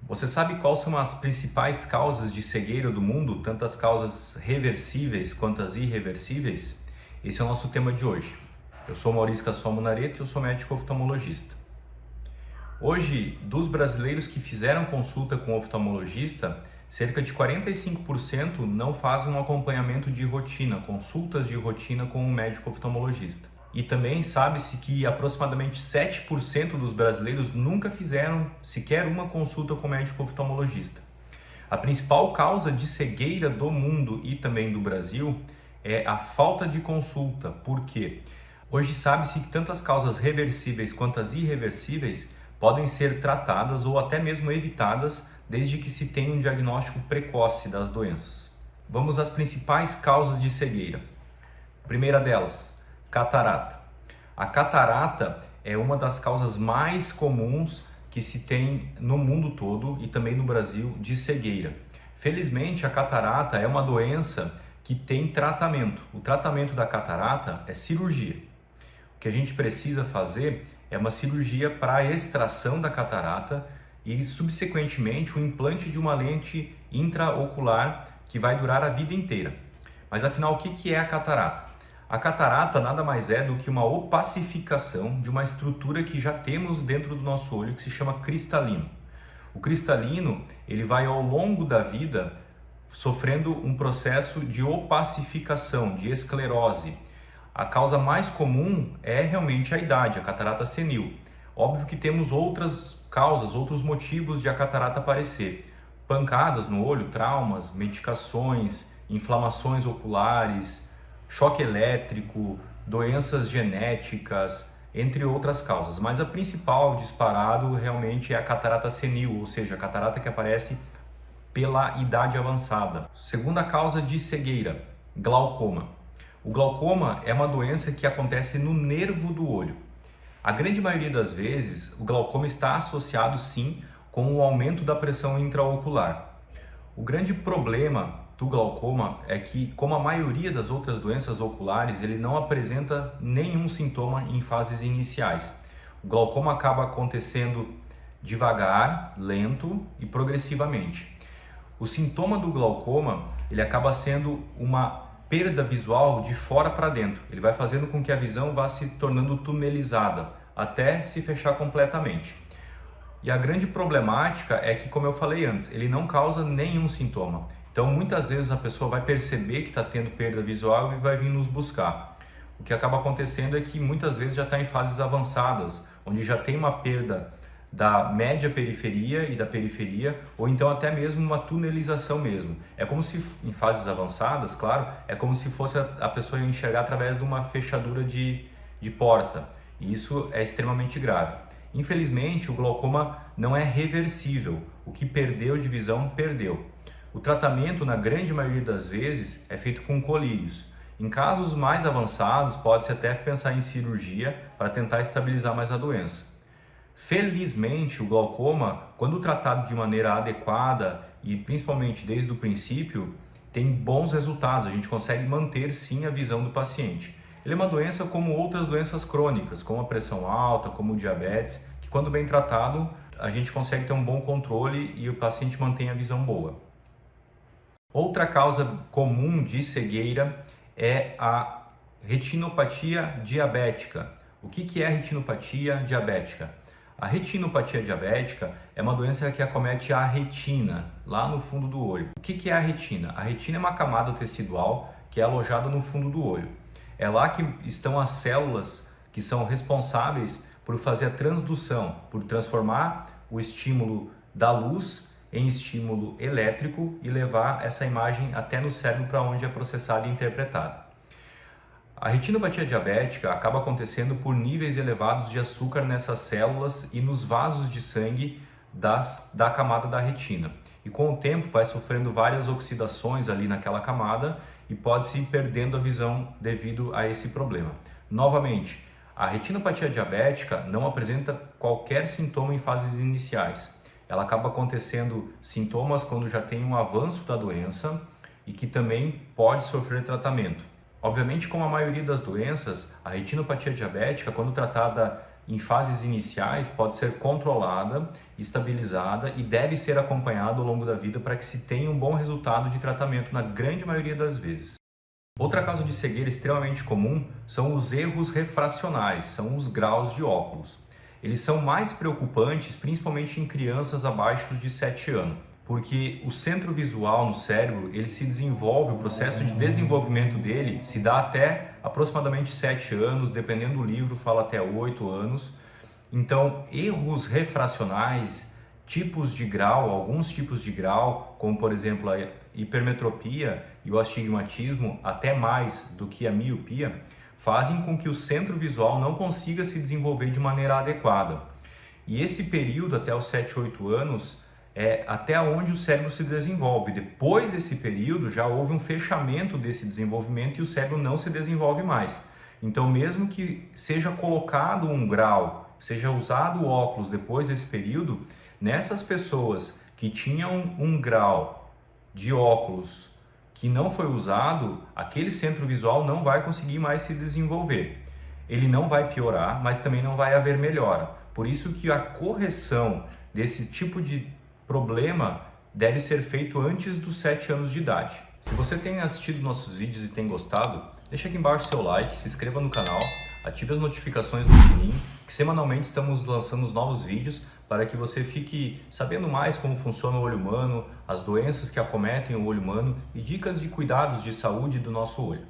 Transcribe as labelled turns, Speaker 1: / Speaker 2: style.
Speaker 1: Você sabe quais são as principais causas de cegueira do mundo, tanto as causas reversíveis quanto as irreversíveis? Esse é o nosso tema de hoje. Eu sou Maurício Cassol Munarete e eu sou médico oftalmologista. Hoje, dos brasileiros que fizeram consulta com oftalmologista, cerca de 45% não fazem um acompanhamento de rotina, consultas de rotina com um médico oftalmologista. E também sabe-se que aproximadamente 7% dos brasileiros nunca fizeram sequer uma consulta com médico oftalmologista. A principal causa de cegueira do mundo e também do Brasil é a falta de consulta. Por quê? Hoje sabe-se que tanto as causas reversíveis quanto as irreversíveis podem ser tratadas ou até mesmo evitadas desde que se tenha um diagnóstico precoce das doenças. Vamos às principais causas de cegueira. Primeira delas, catarata. A catarata é uma das causas mais comuns que se tem no mundo todo e também no Brasil de cegueira. Felizmente, a catarata é uma doença que tem tratamento. O tratamento da catarata é cirurgia. O que a gente precisa fazer é uma cirurgia para a extração da catarata e, subsequentemente, o implante de uma lente intraocular que vai durar a vida inteira. Mas afinal, o que é a catarata? A catarata nada mais é do que uma opacificação de uma estrutura que já temos dentro do nosso olho, que se chama cristalino. O cristalino, ele vai ao longo da vida sofrendo um processo de opacificação, de esclerose. A causa mais comum é realmente a idade, a catarata senil. Óbvio que temos outras causas, outros motivos de a catarata aparecer. Pancadas no olho, traumas, medicações, inflamações oculares, choque elétrico, doenças genéticas, entre outras causas. Mas a principal disparado realmente é a catarata senil, ou seja, a catarata que aparece pela idade avançada. Segunda causa de cegueira, glaucoma. O glaucoma é uma doença que acontece no nervo do olho. A grande maioria das vezes, o glaucoma está associado sim com o aumento da pressão intraocular. O grande problema do glaucoma é que, como a maioria das outras doenças oculares, ele não apresenta nenhum sintoma em fases iniciais. O glaucoma acaba acontecendo devagar, lento e progressivamente. O sintoma do glaucoma, ele acaba sendo uma perda visual de fora para dentro. Ele vai fazendo com que a visão vá se tornando tunelizada, até se fechar completamente. E a grande problemática é que, como eu falei antes, ele não causa nenhum sintoma. Então, muitas vezes a pessoa vai perceber que está tendo perda visual e vai vir nos buscar. O que acaba acontecendo é que muitas vezes já está em fases avançadas, onde já tem uma perda da média periferia e da periferia, ou então até mesmo uma tunelização mesmo. É como se, em fases avançadas, claro, é como se fosse a pessoa enxergar através de uma fechadura de porta. E isso é extremamente grave. Infelizmente, o glaucoma não é reversível. O que perdeu de visão, perdeu. O tratamento, na grande maioria das vezes, é feito com colírios. Em casos mais avançados, pode-se até pensar em cirurgia para tentar estabilizar mais a doença. Felizmente, o glaucoma, quando tratado de maneira adequada e principalmente desde o princípio, tem bons resultados. A gente consegue manter sim a visão do paciente. Ele é uma doença como outras doenças crônicas, como a pressão alta, como o diabetes, que quando bem tratado, a gente consegue ter um bom controle e o paciente mantém a visão boa. Outra causa comum de cegueira é a retinopatia diabética. O que é a retinopatia diabética? A retinopatia diabética é uma doença que acomete a retina, lá no fundo do olho. O que é a retina? A retina é uma camada tecidual que é alojada no fundo do olho. É lá que estão as células que são responsáveis por fazer a transdução, por transformar o estímulo da luz em estímulo elétrico e levar essa imagem até no cérebro para onde é processada e interpretada. A retinopatia diabética acaba acontecendo por níveis elevados de açúcar nessas células e nos vasos de sangue da camada da retina. E com o tempo vai sofrendo várias oxidações ali naquela camada e pode-se ir perdendo a visão devido a esse problema. Novamente, a retinopatia diabética não apresenta qualquer sintoma em fases iniciais. Ela acaba acontecendo sintomas quando já tem um avanço da doença e que também pode sofrer tratamento. Obviamente, como a maioria das doenças, a retinopatia diabética, quando tratada em fases iniciais, pode ser controlada, estabilizada e deve ser acompanhada ao longo da vida para que se tenha um bom resultado de tratamento na grande maioria das vezes. Outra causa de cegueira extremamente comum são os erros refracionais, são os graus de óculos. Eles são mais preocupantes principalmente em crianças abaixo de 7 anos, porque o centro visual no cérebro, ele se desenvolve, o processo de desenvolvimento dele se dá até aproximadamente 7 anos, dependendo do livro, fala até 8 anos. Então, erros refracionais, tipos de grau, alguns tipos de grau, como por exemplo a hipermetropia e o astigmatismo, até mais do que a miopia, fazem com que o centro visual não consiga se desenvolver de maneira adequada. E esse período, até os 7, 8 anos, é até onde o cérebro se desenvolve. Depois desse período, já houve um fechamento desse desenvolvimento e o cérebro não se desenvolve mais. Então, mesmo que seja colocado um grau, seja usado o óculos depois desse período, nessas pessoas que tinham um grau de óculos que não foi usado, aquele centro visual não vai conseguir mais se desenvolver. Ele não vai piorar, mas também não vai haver melhora. Por isso que a correção desse tipo de problema deve ser feito antes dos 7 anos de idade. Se você tem assistido nossos vídeos e tem gostado, deixa aqui embaixo seu like, se inscreva no canal, ative as notificações do sininho, que semanalmente estamos lançando os novos vídeos para que você fique sabendo mais como funciona o olho humano, as doenças que acometem o olho humano e dicas de cuidados de saúde do nosso olho.